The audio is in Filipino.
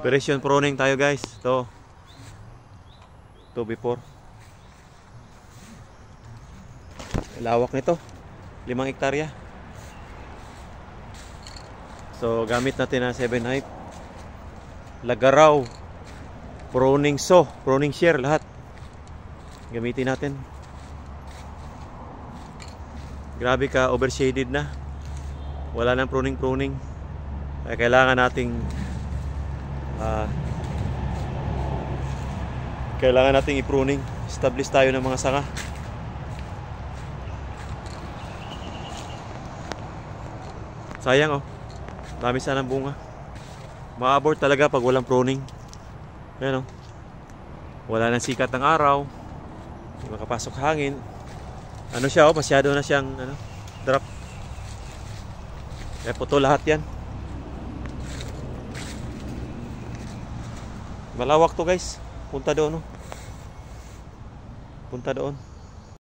Operation pruning tayo guys. Ito before. Lawak nito. 5 hektarya. So gamit natin na 7 height. Lagaraw. Pruning saw, pruning shear lahat. Gamitin natin. Grabe ka, overshaded na. Wala nang pruning. Kaya kailangan nating i-pruning. Establish tayo ng mga sanga. Sayang dami sanang bunga. Ma-abort talaga pag walang pruning. Ayan wala nang sikat ng araw. Hindi makapasok hangin. Ano siya masyado na siyang drop. Kaya puto lahat yan. Malawak to guys. Punta doon.